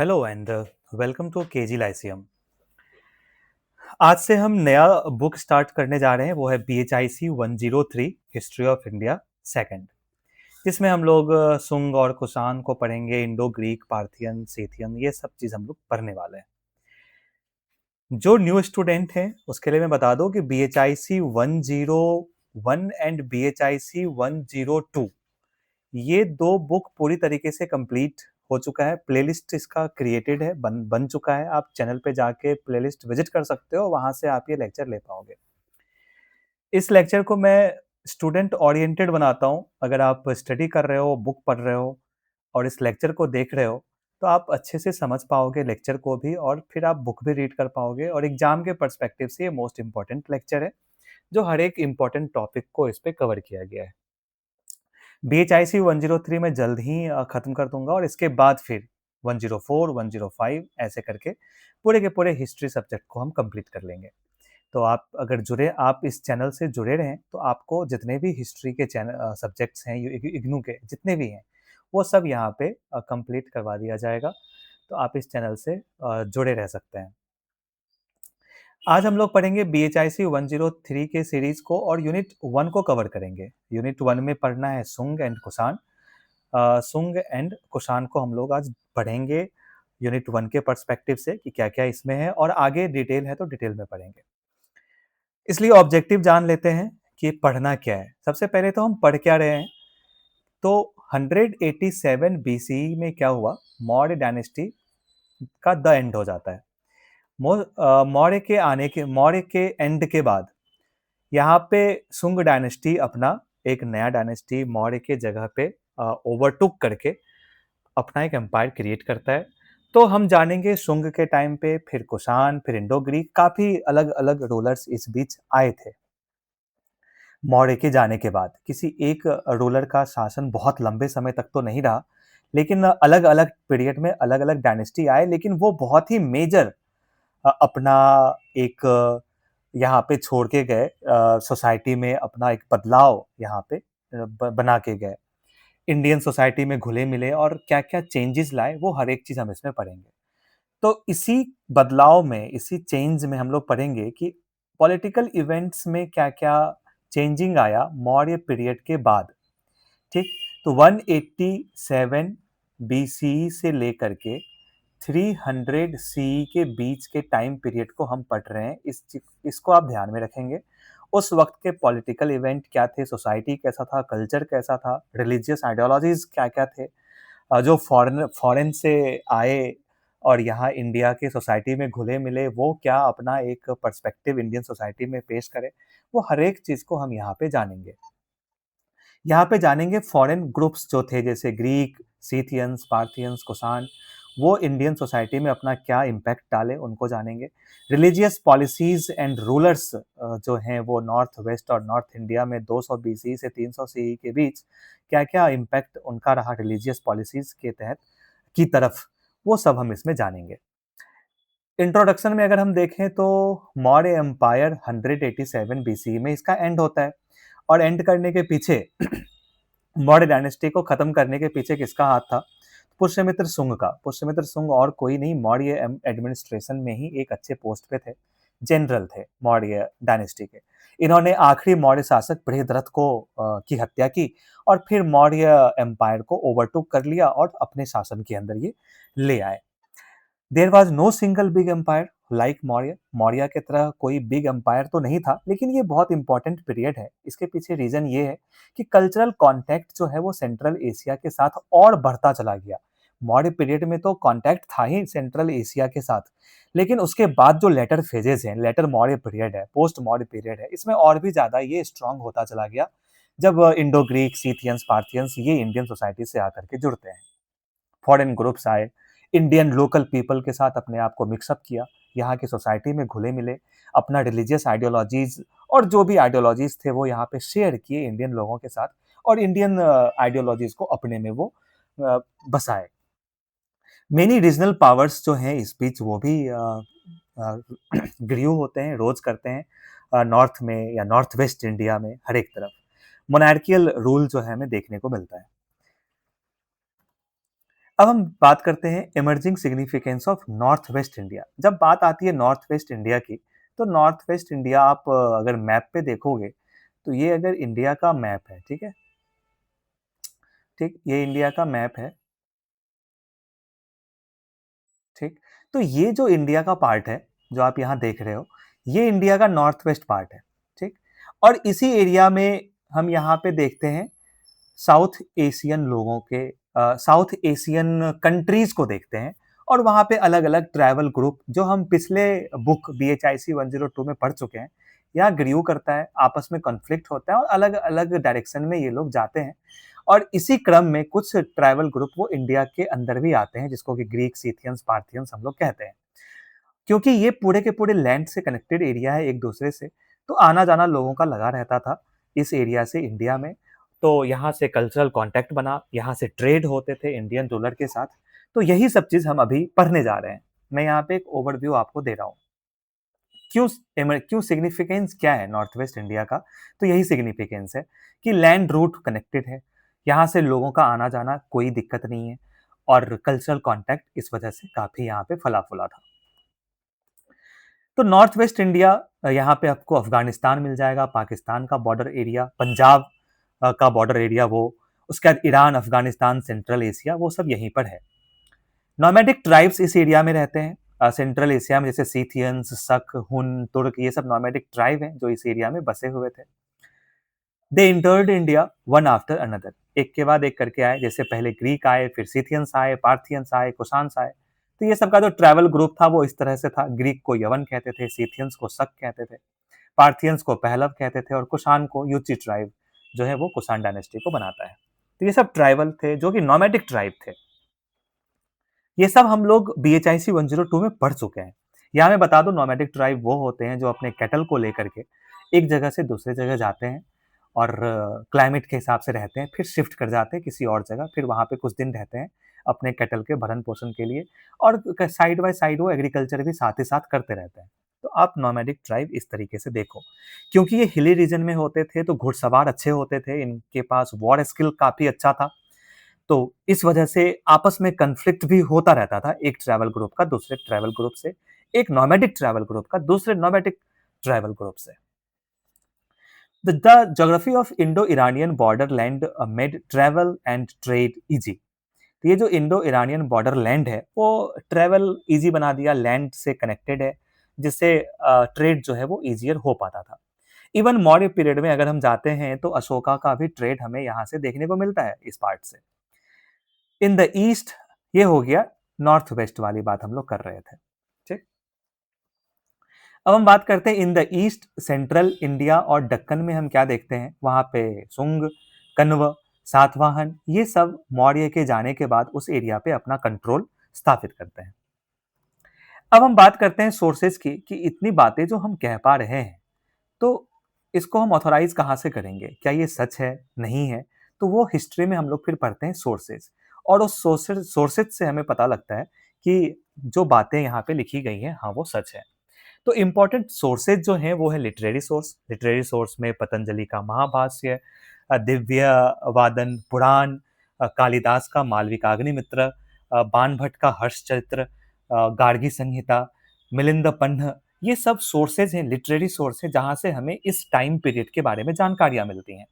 Hello and welcome to KG lyceum. आज से हम नया बुक स्टार्ट करने जा रहे हैं, वो है BHIC 103 history of India second, जिसमें हम लोग सुंग और कुषाण को पढ़ेंगे, इंडो ग्रीक, पार्थियन, सेथियन, ये सब चीज़ हम लोग पढ़ने वाले हैं। जो न्यू स्टूडेंट हैं उसके लिए मैं बता दूं कि BHIC 101 एंड BHIC 102 ये दो बुक पूरी तरीके से कंप्लीट हो चुका है। प्लेलिस्ट इसका क्रिएटेड है, बन चुका है। आप चैनल पे जाके प्लेलिस्ट विजिट कर सकते हो, वहां से आप ये लेक्चर ले पाओगे। इस लेक्चर को मैं स्टूडेंट ओरिएंटेड बनाता हूँ। अगर आप स्टडी कर रहे हो, बुक पढ़ रहे हो और इस लेक्चर को देख रहे हो, तो आप अच्छे से समझ पाओगे लेक्चर को भी, और फिर आप बुक भी रीड कर पाओगे। और एग्जाम के पर्सपेक्टिव से ये मोस्ट इंपॉर्टेंट लेक्चर है, जो हर एक इंपॉर्टेंट टॉपिक को इस पे कवर किया गया है। BHIC 103 में जल्द ही खत्म कर दूंगा, और इसके बाद फिर 104, 105 ऐसे करके पूरे के पूरे हिस्ट्री सब्जेक्ट को हम कंप्लीट कर लेंगे। तो आप अगर आप इस चैनल से जुड़े रहें, तो आपको जितने भी हिस्ट्री के चैनल सब्जेक्ट्स हैं, इग्नू के जितने भी हैं, वो सब यहाँ पे कंप्लीट करवा दिया जाएगा। तो आप इस चैनल से जुड़े रह सकते हैं। आज हम लोग पढ़ेंगे BHIC 103 के सीरीज को, और यूनिट 1 को कवर करेंगे। यूनिट 1 में पढ़ना है सुंग एंड कुषाण। सुंग एंड कुषाण को हम लोग आज पढ़ेंगे यूनिट 1 के पर्सपेक्टिव से कि क्या क्या इसमें है, और आगे डिटेल है तो डिटेल में पढ़ेंगे। इसलिए ऑब्जेक्टिव जान लेते हैं कि पढ़ना क्या है। सबसे पहले तो हम पढ़ क्या रहे हैं। तो 187 BCE में क्या हुआ, मौर्य डायनेस्टी का द एंड हो जाता है। मौर्य के एंड के बाद यहाँ पे सुंग डायनेस्टी अपना एक नया डायनेस्टी मौर्य के जगह पे ओवरटुक करके अपना एक एम्पायर क्रिएट करता है। तो हम जानेंगे सुंग के टाइम पे, फिर कुषाण, फिर इंडो ग्रीक, काफी अलग अलग रूलर्स इस बीच आए थे। मौर्य के जाने के बाद किसी एक रूलर का शासन बहुत लंबे समय तक तो नहीं रहा, लेकिन अलग अलग पीरियड में अलग अलग डायनेस्टी आए, लेकिन वो बहुत ही मेजर अपना एक यहाँ पे छोड़ के गए, सोसाइटी में अपना एक बदलाव यहाँ पे बना के गए। इंडियन सोसाइटी में घुले मिले और क्या क्या चेंजेस लाए, वो हर एक चीज हम इसमें पढ़ेंगे। तो इसी बदलाव में, इसी चेंज में हम लोग पढ़ेंगे कि पॉलिटिकल इवेंट्स में क्या क्या चेंजिंग आया मौर्य पीरियड के बाद। ठीक, तो 187 BCE से लेकर के 300 CE के बीच के टाइम पीरियड को हम पढ़ रहे हैं। इसको आप ध्यान में रखेंगे। उस वक्त के पॉलिटिकल इवेंट क्या थे, सोसाइटी कैसा था, कल्चर कैसा था, रिलीजियस आइडियोलॉजीज क्या क्या थे, जो फॉरेन से आए और यहाँ इंडिया के सोसाइटी में घुले मिले, वो क्या अपना एक पर्सपेक्टिव इंडियन सोसाइटी में पेश करे, वो हर एक चीज को हम यहाँ पे जानेंगे। यहाँ पे जानेंगे फॉरेन ग्रुप्स जो थे, जैसे ग्रीक, सीथियंस, पार्थियंस, कुषाण, वो इंडियन सोसाइटी में अपना क्या इम्पैक्ट डाले, उनको जानेंगे। रिलीजियस पॉलिसीज एंड रूलर्स जो हैं, वो नॉर्थ वेस्ट और नॉर्थ इंडिया में 200 BCE से 300 CE के बीच क्या क्या इम्पैक्ट उनका रहा रिलीजियस पॉलिसीज के तहत की तरफ, वो सब हम इसमें जानेंगे। इंट्रोडक्शन में अगर हम देखें तो मौर्य एम्पायर 187 BCE में इसका एंड होता है, और एंड करने के पीछे मौर्य डायनेस्टी को खत्म करने के पीछे किसका हाथ था? पुष्यमित्र सुंग का। पुष्यमित्र सुंग और कोई नहीं, मौर्य एडमिनिस्ट्रेशन में ही एक अच्छे पोस्ट पे थे, जनरल थे मौर्य डायनेस्टी के। इन्होंने आखिरी मौर्य शासक बृहद्रथ को की हत्या की, और फिर मौर्य एम्पायर को ओवरटुक कर लिया और अपने शासन के अंदर ये ले आए। There was no single big empire like Maurya. Maurya की तरह कोई बिग एम्पायर तो नहीं था, लेकिन ये बहुत इंपॉर्टेंट पीरियड है। इसके पीछे रीजन ये है कि कल्चरल कॉन्टैक्ट जो है वो सेंट्रल एशिया के साथ और बढ़ता चला गया। मौर्य पीरियड में तो कॉन्टैक्ट था ही सेंट्रल एशिया के साथ, लेकिन उसके बाद जो लेटर फेजेस हैं, लेटर मौर्य पीरियड है, पोस्ट मौर्य पीरियड है, इसमें और भी ज्यादा ये स्ट्रांग होता चला गया, जब इंडो ग्रीक, सीथियंस, पार्थियंस ये इंडियन सोसाइटी से आकर के जुड़ते हैं। फॉरेन ग्रुप्स आए, इंडियन लोकल पीपल के साथ अपने आप को मिक्सअप किया, यहाँ की सोसाइटी में घुले मिले, अपना रिलीजियस आइडियोलॉजीज और जो भी आइडियोलॉजीज थे वो यहाँ पे शेयर किए इंडियन लोगों के साथ, और इंडियन आइडियोलॉजीज को अपने में वो बसाए। मेनी रीजनल पावर्स जो हैं इस बीच, वो भी ग्रीव होते हैं, रोज करते हैं नॉर्थ में या नॉर्थ वेस्ट इंडिया में, हर एक तरफ मोनार्कियल रूल जो है हमें देखने को मिलता है। अब हम बात करते हैं emerging significance of north west India. जब बात आती है नॉर्थ वेस्ट इंडिया की, तो नॉर्थ वेस्ट इंडिया आप अगर मैप पे देखोगे, तो ये अगर इंडिया का मैप है, ठीक है? ठीक, ये इंडिया का मैप है, ठीक? तो ये जो इंडिया का पार्ट है, जो आप यहाँ देख रहे हो, ये इंडिया का नॉर्थ वेस्ट पार्ट है, ठीक? और इसी एरिया में हम यहाँ पे देखते हैं साउथ एशियन लोगों के साउथ एशियन कंट्रीज को देखते हैं, और वहाँ पे अलग-अलग ट्रैवल ग्रुप, जो हम पिछले बुक बीएचआईसी 102 में पढ़ चुके हैं, यहाँ ग्रीव करता है, आपस में कॉन्फ्लिक्ट होता है और अलग-अलग डायरेक्शन में ये लोग जाते हैं। और इसी क्रम में कुछ ट्रैवल ग्रुप वो इंडिया के अंदर भी आते हैं, जिसको कि ग्रीक, सीथियंस, पार्थियंस हम लोग कहते हैं। क्योंकि ये पूरे के पूरे लैंड से कनेक्टेड एरिया है एक दूसरे से, तो आना-जाना लोगों का लगा रहता था इस एरिया से इंडिया में। तो यहाँ से कल्चरल कॉन्टैक्ट बना, यहाँ से ट्रेड होते थे इंडियन रूलर के साथ। तो यही सब चीज़ हम अभी पढ़ने जा रहे हैं। मैं यहाँ पे एक ओवरव्यू आपको दे रहा हूँ। क्यों सिग्निफिकेंस क्या है नॉर्थ वेस्ट इंडिया का? तो यही सिग्निफिकेंस है कि लैंड रूट कनेक्टेड है, यहाँ से लोगों का आना-जाना कोई दिक्कत नहीं है, और कल्चरल कॉन्टैक्ट इस वजह से काफ़ी यहाँ पे फला-फूला था। तो नॉर्थ वेस्ट इंडिया, यहाँ पे आपको अफगानिस्तान मिल जाएगा, पाकिस्तान का बॉर्डर एरिया, पंजाब का बॉर्डर एरिया वो, उसके बाद ईरान, अफगानिस्तान, सेंट्रल एशिया, वो सब यहीं पर है। नोमैडिक ट्राइब्स इस एरिया में रहते हैं। सेंट्रल एशिया में जैसे सीथियंस, शक, हुन, तुर्क, ये सब नोमैडिक ट्राइब हैं जो इस एरिया में बसे हुए थे। They entered India one after another, एक के बाद एक करके आए। जैसे पहले ग्रीक आए, फिर सीथियंस आए, पार्थियंस आए, कुषाण्स आए। तो ये सबका जो ट्रैवल ग्रुप था वो इस तरह से था। ग्रीक को यवन कहते थे, सीथियंस को शक कहते थे, पार्थियंस को पहलव कहते थे, और कुषाण को युची ट्राइब जो है वो कुषाण डायनेस्टी को बनाता है। तो ये सब ट्राइबल थे जो कि नोमैडिक ट्राइब थे। ये सब हम लोग बीएचआईसी 102 में पढ़ चुके हैं। यहाँ मैं बता दूं, नोमैडिक ट्राइब वो होते हैं जो अपने कैटल को लेकर के एक जगह से दूसरे जगह जाते हैं, और क्लाइमेट के हिसाब से रहते हैं, फिर शिफ्ट कर जाते हैं किसी और जगह, फिर वहाँ पे कुछ दिन रहते हैं अपने कैटल के भरण पोषण के लिए, और साइड बाय साइड वो एग्रीकल्चर भी साथ ही साथ करते रहते हैं। तो आप नोमैडिक ट्राइब इस तरीके से देखो। क्योंकि ये हिली रीजन में होते थे, तो घुड़सवार अच्छे होते थे, इनके पास वॉर स्किल काफ़ी अच्छा था। तो इस वजह से आपस में कॉन्फ्लिक्ट भी होता रहता था, एक ट्रैवल ग्रुप का दूसरे ट्रैवल ग्रुप से, एक नोमैडिक ट्रैवल ग्रुप का दूसरे नोमैडिक ट्रैवल ग्रुप से। The geography of Indo Iranian border land made travel and trade easy. तो ये जो इंडो ईरानियन बॉर्डर लैंड है वो ट्रैवल इजी बना दिया, लैंड से कनेक्टेड है, जिससे ट्रेड जो है वो इजियर हो पाता था। इवन मौर्य पीरियड में अगर हम जाते हैं तो अशोका का भी ट्रेड हमें यहाँ से देखने को मिलता है इस पार्ट से। इन द ईस्ट, ये हो गया नॉर्थ वेस्ट वाली बात हम लोग कर रहे थे, ठीक। अब हम बात करते हैं in the east central India और दक्कन में हम क्या देखते हैं, वहां पे सुंग, कण्व, सातवाहन, ये सब मौर्य के जाने के बाद उस एरिया पे अपना कंट्रोल स्थापित करते हैं। अब हम बात करते हैं सोर्सेज की, कि इतनी बातें जो हम कह पा रहे हैं, तो इसको हम ऑथोराइज कहाँ से करेंगे, क्या ये सच है, नहीं है? तो वो हिस्ट्री में हम लोग फिर पढ़ते हैं सोर्सेज, और उस सोर्सेज से हमें पता लगता है कि जो बातें यहाँ पे लिखी गई हैं, हाँ वो सच है। तो इम्पोर्टेंट सोर्सेज जो हैं वो है लिटरेरी सोर्स। लिटरेरी सोर्स में पतंजलि का महाभाष्य, दिव्य वादन पुराण, कालिदास का मालविकाग्निमित्र, बाण भट्ट का हर्षचरित्र, गार्गी संहिता, मिलिंद पन्ह, ये सब सोर्सेज हैं, लिटरेरी सोर्स है, जहां से हमें इस टाइम पीरियड के बारे में जानकारियां मिलती हैं।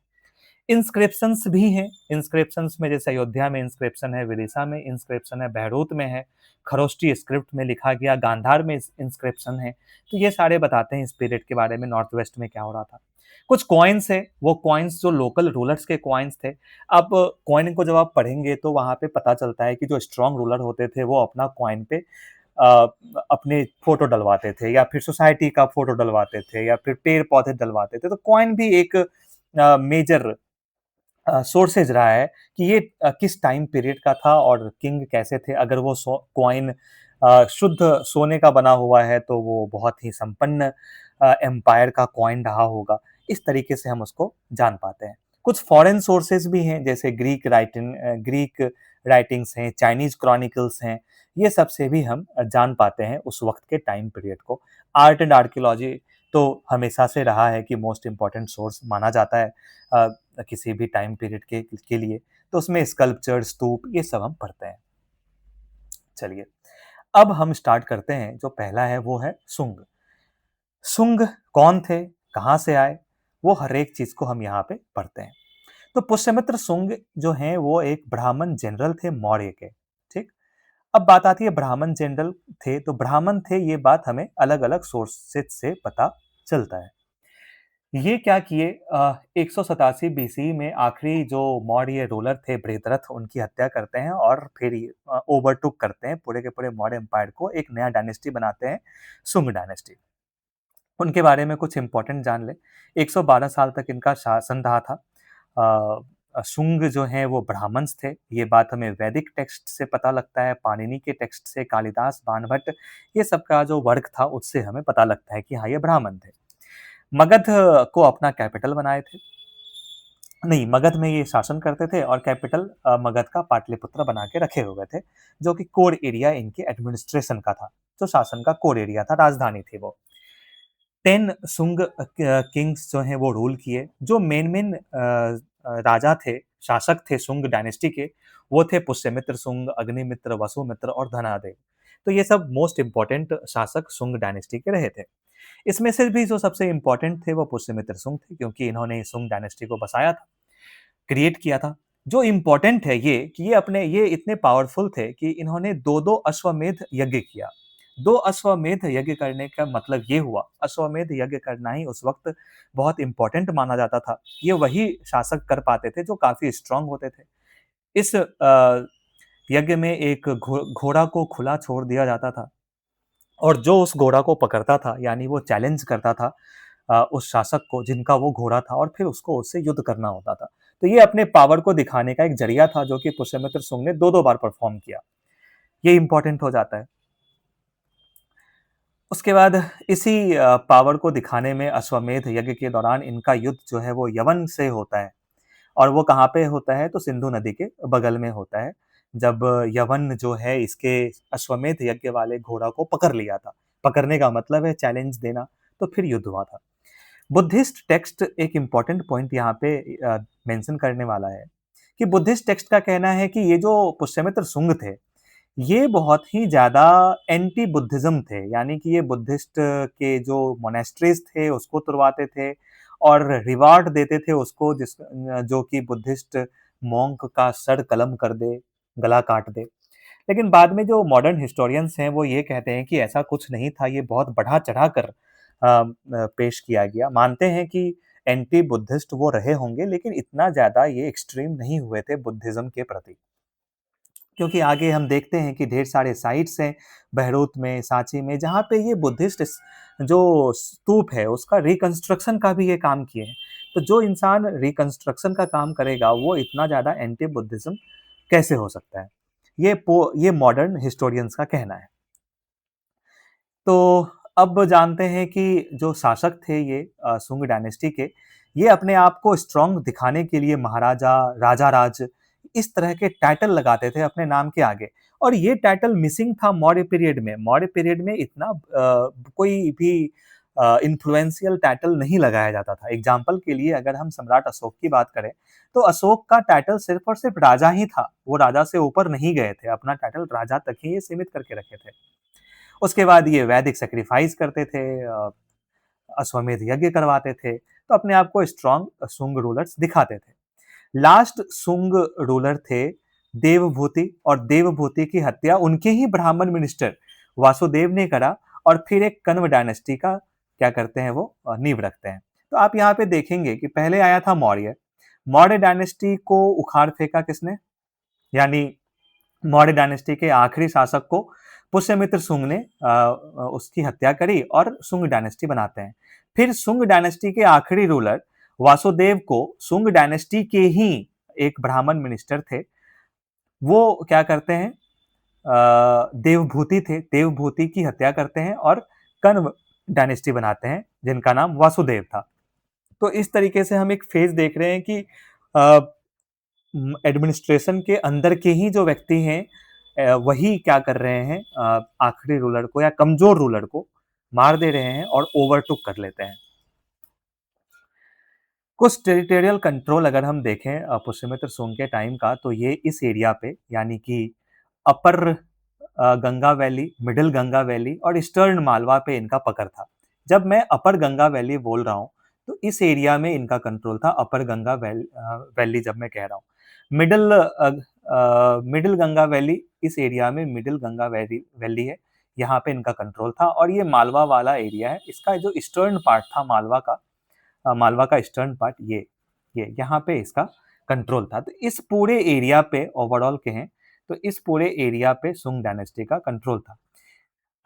इंस्क्रिप्शंस भी हैं। इंस्क्रिप्शंस में जैसे अयोध्या में इंस्क्रिप्शन है, विदिशा में इंस्क्रिप्शन है, बहरूद में है, खरोष्टी स्क्रिप्ट में लिखा गया, गांधार में इंस्क्रिप्शन है। तो ये सारे बताते हैं इस पीरियड के बारे में, नॉर्थ वेस्ट में क्या हो रहा था। कुछ कॉइन्स है, वो कॉइन्स जो लोकल रूलर्स के कॉइन्स थे। अब कॉइन को जब आप पढ़ेंगे तो वहां पे पता चलता है कि जो स्ट्रॉन्ग रूलर होते थे वो अपना कॉइन पे अपने फोटो डलवाते थे, या फिर सोसाइटी का फोटो डलवाते थे, या फिर पेड़ पौधे डलवाते थे। तो कॉइन भी एक मेजर सोर्सेज रहा है कि ये किस टाइम पीरियड का था और किंग कैसे थे। अगर वो कॉइन शुद्ध सोने का बना हुआ है तो वो बहुत ही संपन्न एम्पायर का कॉइन रहा होगा। इस तरीके से हम उसको जान पाते हैं। कुछ फॉरेन सोर्सेज भी हैं, जैसे ग्रीक राइटिंग्स हैं, चाइनीज क्रॉनिकल्स हैं। ये सब से भी हम जान पाते हैं उस वक्त के टाइम पीरियड को। आर्ट एंड आर्कियोलॉजी तो हमेशा से रहा है कि मोस्ट इम्पॉर्टेंट सोर्स माना जाता है किसी भी टाइम पीरियड के लिए। तो उसमें स्कल्पचर, स्तूप, ये सब हम पढ़ते हैं। चलिए, अब हम स्टार्ट करते हैं। जो पहला है वो है सुंग। सुंग कौन थे, कहाँ से आए, वो हर एक चीज को हम यहाँ पे पढ़ते हैं। तो पुष्यमित्र सुंग जो हैं वो एक ब्राह्मण जनरल थे मौर्य के। ठीक। अब बात आती है ब्राह्मण जनरल थे तो ब्राह्मण थे, ये बात हमें अलग अलग सोर्सेज से पता चलता है। ये क्या किए, 187 बीसी में आखिरी जो मौर्य रूलर थे बृहद्रथ, उनकी हत्या करते हैं और फिर ओवरटुक करते हैं पूरे के पूरे मौर्य एम्पायर को, एक नया डायनेस्टी बनाते हैं, सुंग डायनेस्टी। उनके बारे में कुछ इंपॉर्टेंट जान ले। 112 साल तक इनका शासन रहा था। शुंग जो हैं वो ब्राह्मण्स थे, ये बात हमें वैदिक टेक्स्ट से पता लगता है, पाणिनि के टेक्स्ट से, कालिदास, बाणभट्ट, ये सब का जो वर्क था उससे हमें पता लगता है कि हाँ ये ब्राह्मण थे। मगध को अपना कैपिटल बनाए थे, नहीं मगध में ये शासन करते थे और कैपिटल मगध का पाटलिपुत्र बना के रखे हुए थे, जो कि कोर एरिया इनके एडमिनिस्ट्रेशन का था, जो शासन का कोर एरिया था, राजधानी थी वो। 10 सुंग किंग्स जो हैं वो रूल किए। जो मेन राजा थे, शासक थे सुंग डायनेस्टी के, वो थे पुष्यमित्र सुंग, अग्निमित्र, वसुमित्र और धनादेव। तो ये सब मोस्ट इंपॉर्टेंट शासक सुंग डायनेस्टी के रहे थे। इसमें से भी जो सबसे इंपॉर्टेंट थे वो पुष्यमित्र सुंग थे, क्योंकि इन्होंने सुंग डायनेस्टी को बसाया था, क्रिएट किया था। जो इंपॉर्टेंट है ये कि ये इतने पावरफुल थे कि इन्होंने दो दो अश्वमेध यज्ञ किया। दो अश्वमेध यज्ञ करने का मतलब ये हुआ, अश्वमेध यज्ञ करना ही उस वक्त बहुत इंपॉर्टेंट माना जाता था। ये वही शासक कर पाते थे जो काफी स्ट्रांग होते थे। इस यज्ञ में एक घोड़ा को खुला छोड़ दिया जाता था, और जो उस घोड़ा को पकड़ता था, यानी वो चैलेंज करता था उस शासक को जिनका वो घोड़ा था, और फिर उसको उससे युद्ध करना होता था। तो ये अपने पावर को दिखाने का एक जरिया था, जो कि पुष्यमित्र सुंग ने दो दो बार परफॉर्म किया। ये इंपॉर्टेंट हो जाता है। उसके बाद इसी पावर को दिखाने में अश्वमेध यज्ञ के दौरान इनका युद्ध जो है वो यवन से होता है। और वो कहाँ पे होता है, तो सिंधु नदी के बगल में होता है। जब यवन जो है इसके अश्वमेध यज्ञ वाले घोड़ा को पकड़ लिया था, पकड़ने का मतलब है चैलेंज देना, तो फिर युद्ध हुआ था। बुद्धिस्ट टेक्स्ट एक इंपॉर्टेंट पॉइंट यहाँ पे मेंशन करने वाला है कि बुद्धिस्ट टेक्स्ट का कहना है कि ये जो पुष्यमित्र सुंग थे, ये बहुत ही ज़्यादा एंटी बुद्धिज़्म थे, यानी कि ये बुद्धिस्ट के जो मोनेस्ट्रीज़ थे उसको तुड़वाते थे और रिवार्ड देते थे उसको जो कि बुद्धिस्ट मॉन्क का सर कलम कर दे, गला काट दे। लेकिन बाद में जो मॉडर्न हिस्टोरियंस हैं वो ये कहते हैं कि ऐसा कुछ नहीं था, ये बहुत बढ़ा-चढ़ा कर पेश किया गया। मानते हैं कि एंटी बुद्धिस्ट वो रहे होंगे, लेकिन इतना ज़्यादा ये एक्सट्रीम नहीं हुए थे बुद्धिज़्म के प्रति। क्योंकि आगे हम देखते हैं कि ढेर सारे साइट्स हैं बहरोत में, सांची में, जहाँ पे ये बुद्धिस्ट जो स्तूप है उसका रिकंस्ट्रक्शन का भी ये काम किए हैं। तो जो इंसान रिकंस्ट्रक्शन का काम करेगा वो इतना ज़्यादा एंटी बुद्धिज्म कैसे हो सकता है? ये मॉडर्न हिस्टोरियंस का कहना है। तो अब जानते हैं कि जो शासक थे ये सुंग डायनेस्टी के, ये अपने आप को स्ट्रांग दिखाने के लिए महाराजा, राजा-राज, इस तरह के टाइटल लगाते थे अपने नाम के आगे, और ये टाइटल मिसिंग था मौर्य पीरियड में। मौर्य पीरियड में इतना कोई भी इन्फ्लुएंशियल टाइटल नहीं लगाया जाता था। एग्जाम्पल के लिए अगर हम सम्राट अशोक की बात करें, तो अशोक का टाइटल सिर्फ और सिर्फ राजा ही था। वो राजा से ऊपर नहीं गए थे, अपना टाइटल राजा तक ही ये सीमित करके रखे थे। उसके बाद ये वैदिक सैक्रिफाइस करते थे, अश्वमेध यज्ञ करवाते थे, तो अपने आप को स्ट्रॉन्ग सुंग रूलर्स दिखाते थे। लास्ट सुंग रूलर थे देवभूति, और देवभूति की हत्या उनके ही ब्राह्मण मिनिस्टर वासुदेव ने करा, और फिर एक कण्व डायनेस्टी का क्या करते हैं वो नींव रखते हैं। तो आप यहाँ पे देखेंगे कि पहले आया था मौर्य। मौर्य डायनेस्टी को उखाड़ फेंका किसने, यानी मौर्य डायनेस्टी के आखिरी शासक को पुष्यमित्र सुंग ने उसकी हत्या करी और सुंग डायनेस्टी बनाते हैं। फिर सुंग डायनेस्टी के आखिरी रूलर वासुदेव को सुंग डायनेस्टी के ही एक ब्राह्मण मिनिस्टर थे, वो क्या करते हैं, देवभूति थे, देवभूति की हत्या करते हैं और कण्व डायनेस्टी बनाते हैं जिनका नाम वासुदेव था। तो इस तरीके से हम एक फेज देख रहे हैं कि एडमिनिस्ट्रेशन के अंदर के ही जो व्यक्ति हैं वही क्या कर रहे हैं, आखिरी रूलर को या कमजोर रूलर को मार दे रहे हैं और ओवरटुक कर लेते हैं। कुछ टेरिटोरियल कंट्रोल अगर हम देखें पुष्यमित्र सुंग के टाइम का, तो ये इस एरिया पे, यानी कि upper Ganga valley, middle Ganga valley और ईस्टर्न मालवा पे इनका पकड़ था। जब मैं अपर गंगा वैली बोल रहा हूँ, तो इस एरिया में इनका कंट्रोल था, अपर गंगा वैली जब मैं कह रहा हूँ। मिडिल गंगा वैली, इस एरिया में मिडिल गंगा वैली वैली है, यहाँ पे इनका कंट्रोल था और ये मालवा वाला एरिया है। इसका जो ईस्टर्न पार्ट था मालवा का ईस्टर्न पार्ट ये यहाँ पे इसका कंट्रोल था। तो इस पूरे एरिया पे ओवरऑल कहें तो इस पूरे एरिया पे सुंग डायनेस्टी का कंट्रोल था।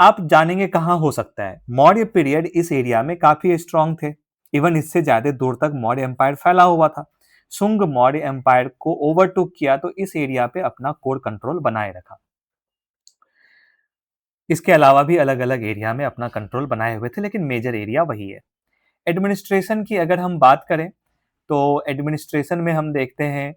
आप जानेंगे कहाँ हो सकता है? मौर्य पीरियड इस एरिया में काफी स्ट्रांग थे। इवन इससे ज्यादा दूर तक मौर्य एम्पायर फैला हुआ था। सुंग मौर्य एम्पायर को ओवरटुक किया तो इस एरिया पे अपना कोर कंट्रोल बनाए रखा। इसके अलावा भी अलग अलग एरिया में अपना कंट्रोल बनाए हुए थे, लेकिन मेजर एरिया वही है। एडमिनिस्ट्रेशन की अगर हम बात करें तो एडमिनिस्ट्रेशन में हम देखते हैं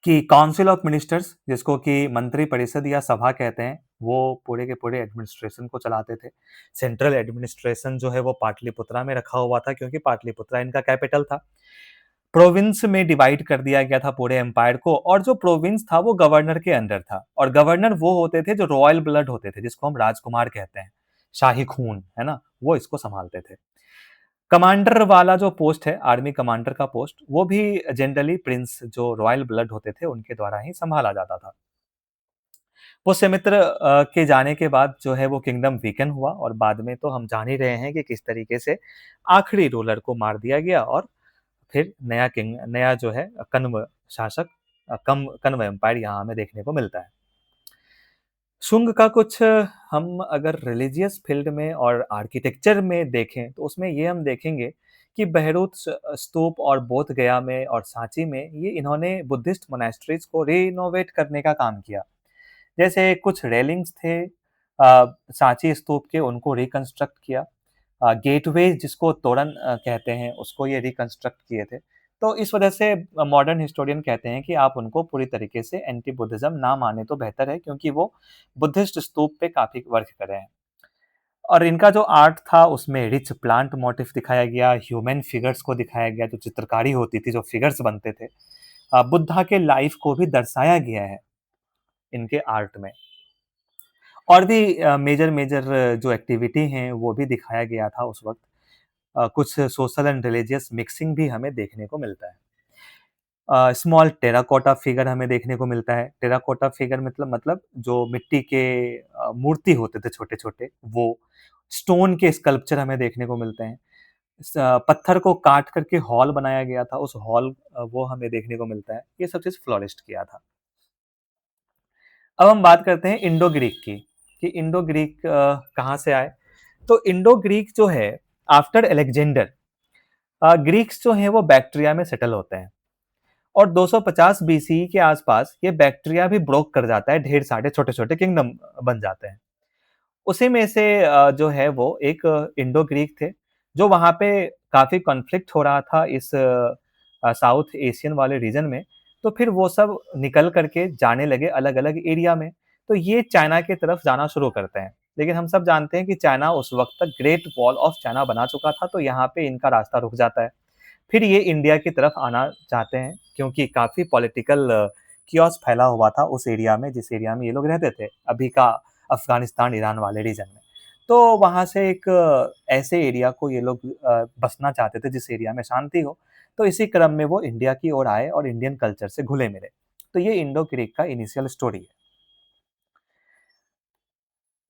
कि काउंसिल ऑफ मिनिस्टर्स, जिसको कि मंत्री परिषद या सभा कहते हैं, वो पूरे के पूरे एडमिनिस्ट्रेशन को चलाते थे। सेंट्रल एडमिनिस्ट्रेशन जो है वो पाटलिपुत्रा में रखा हुआ था, क्योंकि पाटलिपुत्रा इनका कैपिटल था। प्रोविंस में डिवाइड कर दिया गया था पूरे एम्पायर को, और जो प्रोविंस था वो गवर्नर के अंडर था, और गवर्नर वो होते थे जो रॉयल ब्लड होते थे, जिसको हम राजकुमार कहते हैं, शाही खून, है ना, वो इसको संभालते थे। कमांडर वाला जो पोस्ट है, आर्मी कमांडर का पोस्ट, वो भी जनरली प्रिंस जो रॉयल ब्लड होते थे उनके द्वारा ही संभाला जाता था। पुष्यमित्र के जाने के बाद जो है वो किंगडम वीकन हुआ, और बाद में तो हम जान ही रहे हैं कि किस तरीके से आखिरी रूलर को मार दिया गया, और फिर नया जो है कन्व शासक, कन्व एम्पायर यहाँ हमें देखने को मिलता है। शुंग का कुछ हम अगर रिलीजियस फील्ड में और आर्किटेक्चर में देखें तो उसमें ये हम देखेंगे कि बहरुत स्तूप और बोध गया में और सांची में ये इन्होंने बुद्धिस्ट मोनेस्ट्रीज को रिनोवेट करने का काम किया। जैसे कुछ रेलिंग्स थे सांची स्तूप के, उनको रिकंस्ट्रक्ट किया। गेटवे जिसको तोरण कहते हैं, उसको ये रिकंस्ट्रक्ट किए थे। तो इस वजह से मॉडर्न हिस्टोरियन कहते हैं कि आप उनको पूरी तरीके से एंटी बुद्धिज्म ना माने तो बेहतर है, क्योंकि वो बुद्धिस्ट स्तूप पे काफी वर्क करे हैं। और इनका जो आर्ट था उसमें रिच प्लांट मोटिफ दिखाया गया, ह्यूमन फिगर्स को दिखाया गया, जो चित्रकारी होती थी, जो फिगर्स बनते थे, बुद्धा के लाइफ को भी दर्शाया गया है इनके आर्ट में। और भी मेजर मेजर जो एक्टिविटी हैं वो भी दिखाया गया था उस वक्त। कुछ सोशल एंड रिलीजियस मिक्सिंग भी हमें देखने को मिलता है। स्मॉल टेराकोटा फिगर हमें देखने को मिलता है। टेराकोटा फिगर मतलब जो मिट्टी के मूर्ति होते थे छोटे छोटे, वो स्टोन के स्कल्पचर हमें देखने को मिलते हैं। पत्थर को काट करके हॉल बनाया गया था, उस हॉल वो हमें देखने को मिलता है। ये सब चीज फ्लोरिस्ट किया था। अब हम बात करते हैं इंडो ग्रीक की, कि इंडो ग्रीक कहाँ से आए। तो इंडो ग्रीक जो है, आफ्टर अलेक्जेंडर, ग्रीक्स जो हैं वो बैक्ट्रिया में सेटल होते हैं, और 250 बीसी के आसपास ये बैक्ट्रिया भी ब्रोक कर जाता है, ढेर सारे छोटे छोटे किंगडम बन जाते हैं। उसी में से जो है वो एक इंडो ग्रीक थे, जो वहाँ पे काफी कॉन्फ्लिक्ट हो रहा था इस साउथ एशियन वाले रीजन में। तो फिर वो सब निकल करके जाने लगे अलग अलग एरिया में। तो ये चाइना की तरफ जाना शुरू करते हैं, लेकिन हम सब जानते हैं कि चाइना उस वक्त तक ग्रेट वॉल ऑफ चाइना बना चुका था, तो यहाँ पे इनका रास्ता रुक जाता है। फिर ये इंडिया की तरफ आना चाहते हैं, क्योंकि काफी पॉलिटिकल कियोस फैला हुआ था उस एरिया में, जिस एरिया में ये लोग रहते थे, अभी का अफगानिस्तान ईरान वाले रीजन में। तो वहां से एक ऐसे एरिया को ये लोग बसना चाहते थे जिस एरिया में शांति हो। तो इसी क्रम में वो इंडिया की ओर आए और इंडियन कल्चर से घुले मिले। तो ये इंडो ग्रीक का इनिशियल स्टोरी है।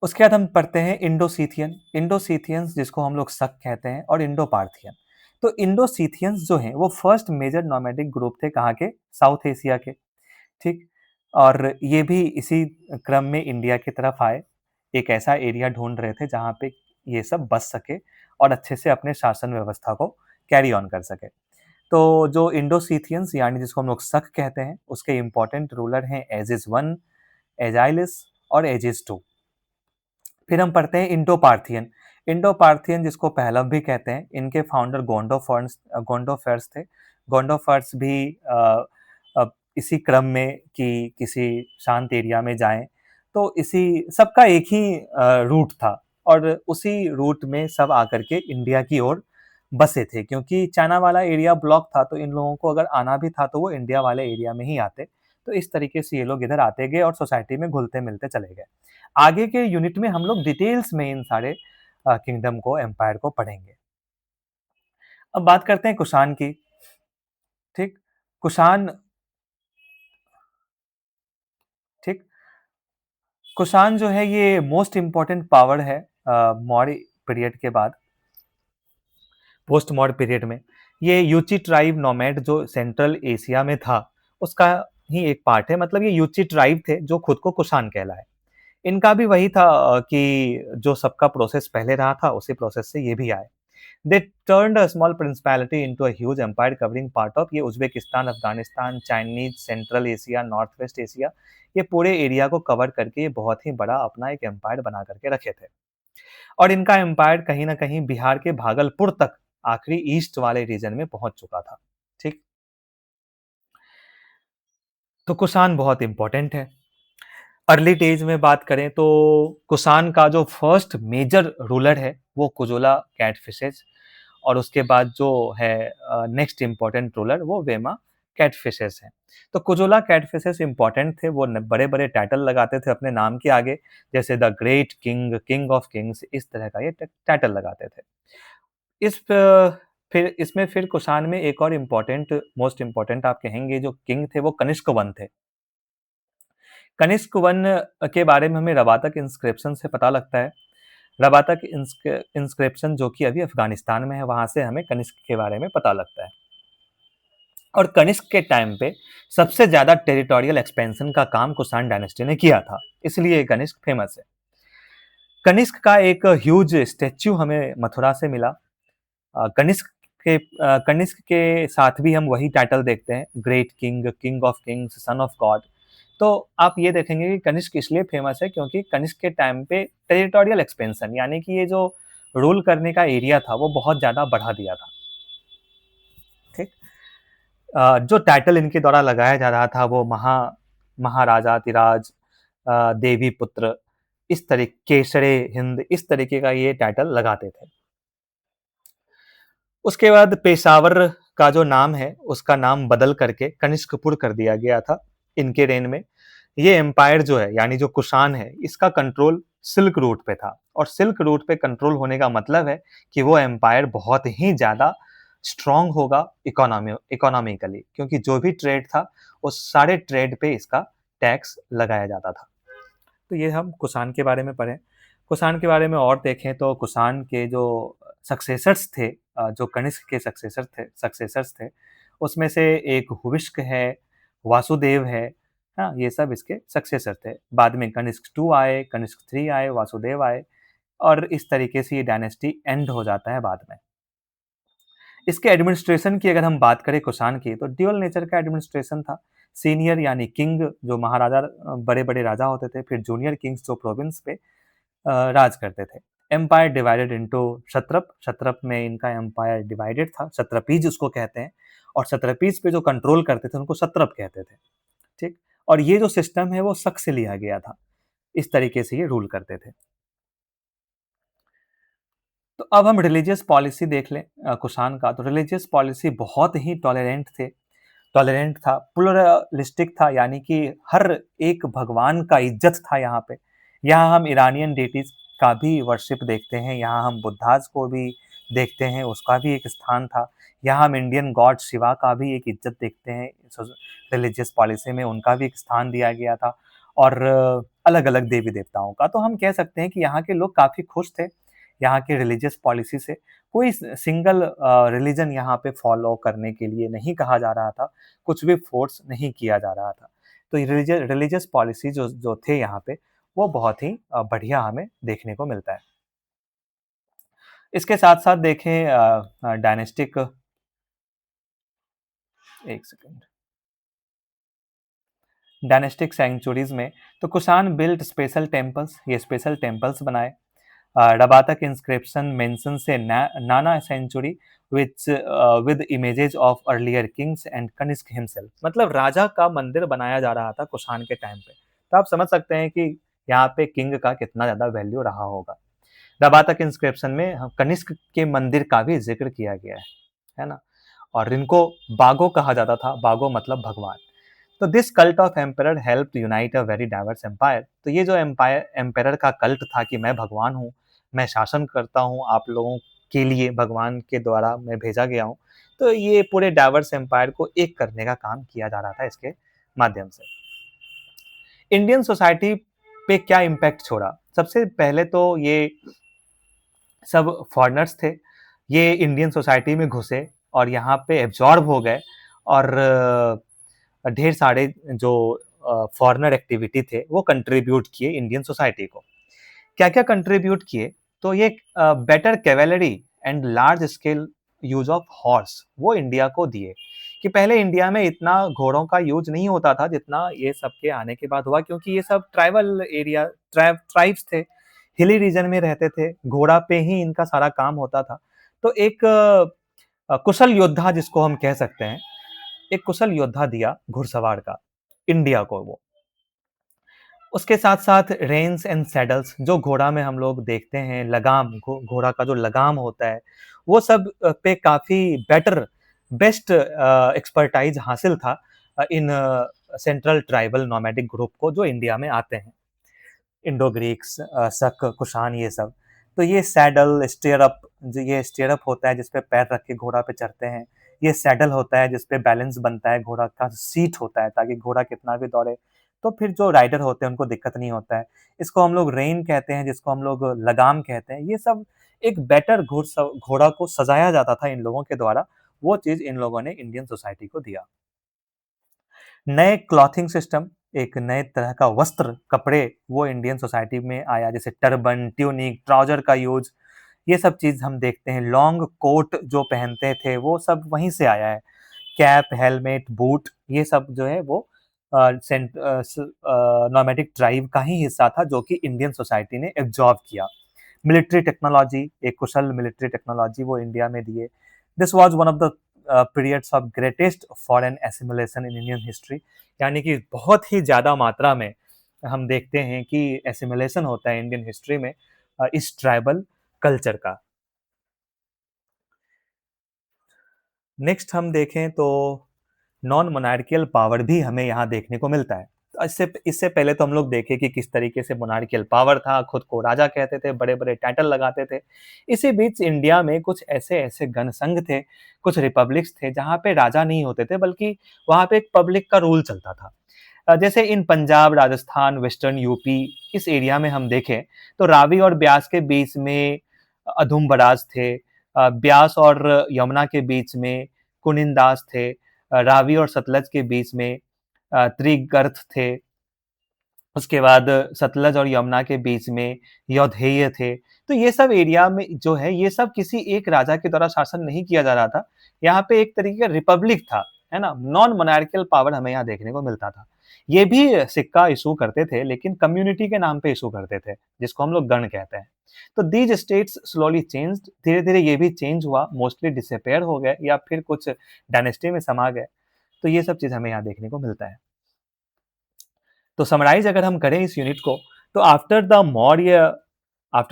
उसके बाद हम पढ़ते हैं इंडोसीथियन। इंडोसीथियंस जिसको हम लोग शक कहते हैं, और इंडो पार्थियन। तो इंडोसीथियंस जो हैं वो फर्स्ट मेजर नोमैडिक ग्रुप थे, कहाँ के? साउथ एशिया के। ठीक। और ये भी इसी क्रम में इंडिया की तरफ आए, एक ऐसा एरिया ढूंढ रहे थे जहाँ पे ये सब बस सके और अच्छे से अपने शासन व्यवस्था को कैरी ऑन कर सके। तो जो इंडोसीथियंस यानी जिसको हम लोग शक कहते हैं, उसके इंपॉर्टेंट रूलर हैं एजिस वन, एजाइलिस और एजिस टू। फिर हम पढ़ते हैं इंडो पार्थियन। इंडो पार्थियन जिसको पहलव भी कहते हैं, इनके फाउंडर गोंडोफर्स थे। गोंडोफर्स भी इसी क्रम में कि किसी शांत एरिया में जाएं, तो इसी सबका एक ही रूट था, और उसी रूट में सब आकर के इंडिया की ओर बसे थे, क्योंकि चाइना वाला एरिया ब्लॉक था, तो इन लोगों को अगर आना भी था तो वो इंडिया वाले एरिया में ही आते। तो इस तरीके से ये लोग इधर आते गए और सोसाइटी में घुलते-मिलते चले गए। आगे के यूनिट में हम लोग डिटेल्स में इन सारे किंगडम को, एम्पायर को पढ़ेंगे। अब बात करते हैं कुषाण की, ठीक? कुषाण ठीक? कुषाण जो है ये मोस्ट इम्पोर्टेंट पावर है मौर्य पीरियड के बाद, पोस्ट मॉड पीरियड में। ये यूची ट्राइब नोमैड जो सेंट्रल एशिया में था, उसका ही एक पार्ट है। मतलब ये यूची ट्राइब थे जो खुद को कुषाण कहलाए। इनका भी वही था कि जो सबका प्रोसेस पहले रहा था, उसी प्रोसेस से ये भी आए। They turned a small principality into a huge empire covering part of ये Uzbekistan, Afghanistan, Chinese, central Asia, north west Asia, ये पूरे एरिया को कवर करके ये बहुत ही बड़ा अपना एक एम्पायर बना करके रखे थे। और इनका एम्पायर कहीं न कहीं बिहार के भागलपुर तक, आखिरी ईस्ट वाले रीजन में पहुँच चुका था। ठीक? तो कुषाण बहुत इम्पोर्टेंट है। अर्ली डेज में बात करें तो कुषाण का जो फर्स्ट मेजर रूलर है वो कुजोला कैटफिशेस, और उसके बाद जो है नेक्स्ट इम्पोर्टेंट रूलर वो वेमा कैटफिशेस है। तो कुजोला कैटफिशेस इम्पोर्टेंट थे, वो बड़े बड़े टाइटल लगाते थे अपने नाम के आगे, जैसे the great king, king of Kings, इस तरह का ये टाइटल लगाते थे। फिर इसमें फिर कुषाण में एक और इम्पोर्टेंट, मोस्ट इम्पोर्टेंट आप कहेंगे जो किंग थे वो कनिष्क वन थे। कनिष्क वन के बारे में हमें रवातक इंस्क्रिप्शन से पता लगता है। रवातक इंस्क्रिप्शन जो कि अभी अफगानिस्तान में है, वहां से हमें कनिष्क के बारे में पता लगता है। और कनिष्क के टाइम पे सबसे ज्यादा टेरिटोरियल एक्सपेंशन का काम कुषाण डायनेस्टी ने किया था, इसलिए कनिष्क फेमस है। कनिष्क का एक ह्यूज स्टेच्यू हमें मथुरा से मिला। कनिष्क के साथ भी हम वही टाइटल देखते हैं, great king, king of Kings, son of God. तो आप ये देखेंगे कि कनिष्क इसलिए फेमस है क्योंकि कनिष्क के टाइम पे टेरिटोरियल एक्सपेंशन, यानी कि ये जो रूल करने का एरिया था वो बहुत ज्यादा बढ़ा दिया था। ठीक? जो टाइटल इनके द्वारा लगाया जा रहा था वो महाराजाधिराज, देवी पुत्र, इस तरीके, केसरे हिंद, इस तरीके का ये टाइटल लगाते थे। उसके बाद पेशावर का जो नाम है उसका नाम बदल करके कनिष्कपुर कर दिया गया था इनके रेन में। ये एम्पायर जो है, यानी जो कुषाण है, इसका कंट्रोल सिल्क रूट पे था, और सिल्क रूट पे कंट्रोल होने का मतलब है कि वो एम्पायर बहुत ही ज्यादा स्ट्रांग होगा इकोनॉमिकली, क्योंकि जो भी ट्रेड था उस सारे ट्रेड पे इसका टैक्स लगाया जाता था। तो ये हम कुषाण के बारे में पढ़ें। कुषाण के बारे में और देखें तो कुषाण के जो सक्सेसर्स थे, जो कनिष्क के सक्सेसर्स थे, उसमें से एक हुविष्क है, वासुदेव है। हाँ, ये सब इसके सक्सेसर थे। बाद में कनिष्क 2 आए, कनिष्क 3 आए, वासुदेव आए, और इस तरीके से ये डायनेस्टी एंड हो जाता है बाद में। इसके एडमिनिस्ट्रेशन की अगर हम बात करें कुषाण की, तो ड्यूअल नेचर का एडमिनिस्ट्रेशन था। सीनियर यानी किंग जो महाराजा, बड़े बड़े राजा होते थे, फिर जूनियर किंग्स जो प्रोविंस पे राज करते थे। एम्पायर डिवाइडेड इनटू क्षत्रप, क्षत्रप में इनका एम्पायर डिवाइडेड था, क्षत्रपीज उसको कहते हैं, और क्षत्रपीज पे जो कंट्रोल करते थे उनको क्षत्रप कहते थे। ठीक? और ये जो सिस्टम है वो शक से लिया गया था, इस तरीके से ये रूल करते थे। तो अब हम रिलीजियस पॉलिसी देख लें कुषाण का। तो रिलीजियस पॉलिसी बहुत ही टॉलरेंट था, प्लुरलिस्टिक था, यानी कि हर एक भगवान का इज्जत था यहाँ पे। यहाँ हम ईरानियन डेटीज का भी वर्शिप देखते हैं, यहाँ हम बुद्धाज को भी देखते हैं, उसका भी एक स्थान था। यहाँ हम इंडियन गॉड शिवा का भी एक इज्जत देखते हैं, रिलीजियस पॉलिसी में उनका भी एक स्थान दिया गया था, और अलग अलग देवी देवताओं का। तो हम कह सकते हैं कि यहाँ के लोग काफी खुश थे यहाँ के रिलीजियस पॉलिसी से। कोई सिंगल रिलीजन यहाँ पे फॉलो करने के लिए नहीं कहा जा रहा था, कुछ भी फोर्स नहीं किया जा रहा था। तो रिलीजियस पॉलिसी जो जो थे यहाँ पे, वो बहुत ही बढ़िया हमें देखने को मिलता है। इसके साथ साथ देखें डायनेस्टिक, एक सेकंड, डायनेस्टिक सेंचुरीज में, तो कुषाण बिल्ट स्पेशल टेम्पल्स, ये स्पेशल टेम्पल्स बनाए। रबातक इंस्क्रिप्शन मेंशन से Nana century which with images of earlier kings and Kanishka himself, मतलब राजा का मंदिर बनाया जा रहा था कुषाण के टाइम पे। तो आप समझ सकते हैं कि यहाँ पे किंग का कितना ज्यादा वैल्यू रहा होगा। रबातक इंस्क्रिप्शन में कनिष्क के मंदिर का भी जिक्र किया गया है ना? और इनको बागो कहा जाता था, बागो मतलब भगवान। तो this cult of emperor help unite a very diverse empire. तो ये जो एम्पायर एम्परर का कल्ट था कि मैं भगवान हूँ, मैं शासन करता हूँ आप लोगों के लिए, भगवान के द्वारा मैं भेजा गया हूँ। तो ये पूरे डाइवर्स एम्पायर को एक करने का काम किया जा रहा था इसके माध्यम से। इंडियन सोसाइटी पे क्या इम्पैक्ट छोड़ा? सबसे पहले तो ये सब फॉरेनर्स थे, ये इंडियन सोसाइटी में घुसे और यहाँ पे एब्जॉर्ब हो गए और ढेर सारे जो फॉरेनर एक्टिविटी थे वो कंट्रीब्यूट किए इंडियन सोसाइटी को। क्या-क्या कंट्रीब्यूट किए? तो ये better cavalry and large scale use of horse वो इंडिया को दिए, कि पहले इंडिया में इतना घोड़ों का यूज़ नहीं होता था जितना ये सब के आने के बाद हुआ, क्योंकि ये सब ट्राइबल एरिया ट्राइब्स थे, हिली रीजन में रहते थे, घोड़ा पे ही इनका सारा काम होता था। तो एक कुशल योद्धा जिसको हम कह सकते हैं, एक कुशल योद्धा दिया घुड़सवार का इंडिया को वो। उसके साथ-साथ रेन्स एंड सैडल्स जो घोड़ा में हम लोग देखते हैं, लगाम घोड़ा का जो लगाम होता है, वो सब पे काफ़ी बेस्ट एक्सपर्टाइज़ हासिल था in central tribal nomadic group को जो इंडिया में आते हैं। इंडो ग्रीक्स, शक, कुषाण ये सब। तो ये सैडल, स्टीयरअप, जो ये स्टीयरअप होता है जिस पे पैर रख के घोड़ा पे चढ़ते हैं। ये सैडल होता है जिस पे बैलेंस बनता है घोड़ा का, सीट होता है ताकि घोड़ा कितना भी दौड़े, तो फिर जो राइडर होते हैं उनको दिक्कत नहीं होता है। इसको हम लोग रेन कहते हैं, जिसको हम लोग लगाम कहते हैं। ये सब एक बेटर घोड़ा को सजाया जाता था इन लोगों के द्वारा, वो चीज़ इन लोगों ने इंडियन सोसाइटी को दिया। नए क्लॉथिंग सिस्टम, एक नए तरह का वस्त्र, कपड़े वो इंडियन सोसाइटी में आया, जैसे टर्बन, ट्यूनिक, ट्राउज़र का यूज़, ये सब चीज़ हम देखते हैं। लॉन्ग कोट जो पहनते थे वो सब वहीं से आया है। कैप, हेलमेट, बूट ये सब जो है वो नोमैडिक ट्राइब का ही हिस्सा था जो कि इंडियन सोसाइटी ने एब्ज़ॉर्ब किया। मिलिट्री टेक्नोलॉजी, एक कुशल मिलिट्री टेक्नोलॉजी वो इंडिया में दिए। This was one of the periods of greatest foreign assimilation in Indian history, यानी कि बहुत ही ज़्यादा मात्रा में हम देखते हैं कि एसिमिलेशन होता है इंडियन हिस्ट्री में इस ट्राइबल कल्चर का। नेक्स्ट हम देखें तो नॉन मोनार्कियल पावर भी हमें यहाँ देखने को मिलता है। इससे इससे पहले तो हम लोग देखें कि किस तरीके से मोनार्कियल पावर था, खुद को राजा कहते थे, बड़े-बड़े टाइटल लगाते थे। इसी बीच इंडिया में कुछ ऐसे-ऐसे गणसंघ थे, कुछ रिपब्लिक्स थे, जहाँ पे राजा नहीं होते थे, बल्कि वहाँ पे एक पब्लिक का रूल चलता था। जैसे इन पंजाब, राजस्थान, वेस्टर्न यूपी इस एरिया में हम देखें, तो रावी और ब्यास के बीच में अधुम बराज थे। ब्यास और यमुना के बीच में कुनिंदास थे। रावी और सतलज के बीच में त्रिगर्त थे। उसके बाद सतलज और यमुना के बीच में यौधेय थे। तो ये सब एरिया में जो है, ये सब किसी एक राजा के द्वारा शासन नहीं किया जा रहा था। यहाँ पे एक तरीके का रिपब्लिक था, है ना? नॉन मोनार्कियल पावर हमें यहाँ देखने को मिलता था। ये भी सिक्का इश्यू करते थे, लेकिन कम्युनिटी के नाम पे इश्यू करते थे, जिसको हम लोग गण कहते हैं। तो दीज़ स्टेट्स स्लोली चेंज्ड, धीरे-धीरे ये भी चेंज हुआ, मोस्टली डिसअपियर हो गए या फिर कुछ डायनेस्टी में समा गए। तो ये सब चीज़ हमें यहाँ देखने को मिलता है। तो समराइज अगर हम करें इस यूनिट को, तो after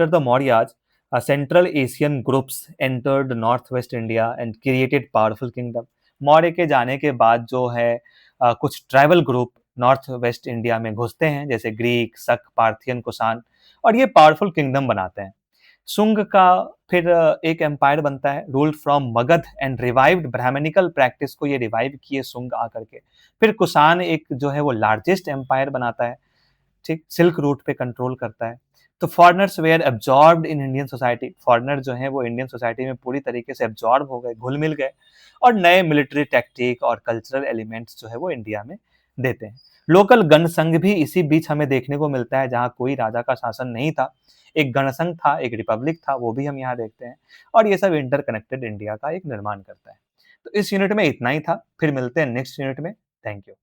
the Mauryas central Asian groups entered north west India and created powerful kingdom. Maurya के जाने के बाद जो है कुछ tribal group north west India में घुसते हैं, जैसे ग्रीक, शक, पार्थियन, कुषाण, और ये पावरफुल किंगडम बनाते हैं। शुंग का फिर एक एम्पायर बनता है, ruled from Magadha and revived brahmanical practice को ये रिवाइव किए शुंग आकर के। फिर कुषाण एक जो है वो लार्जेस्ट एम्पायर बनाता है, ठीक, सिल्क रूट पे कंट्रोल करता है। तो foreigners were absorbed in Indian society, foreigner जो है वो इंडियन सोसाइटी में पूरी तरीके से एब्जॉर्ब हो गए, घुल मिल गए, और नए मिलिट्री टैक्टिक और कल्चरल एलिमेंट्स जो है वो इंडिया में देते हैं। लोकल गण संघ भी इसी बीच हमें देखने को मिलता है, जहाँ कोई राजा का शासन नहीं था, एक गणसंघ था, एक रिपब्लिक था, वो भी हम यहाँ देखते हैं, और ये सब इंटरकनेक्टेड इंडिया का एक निर्माण करता है। तो इस यूनिट में इतना ही था, फिर मिलते हैं नेक्स्ट यूनिट में। Thank you.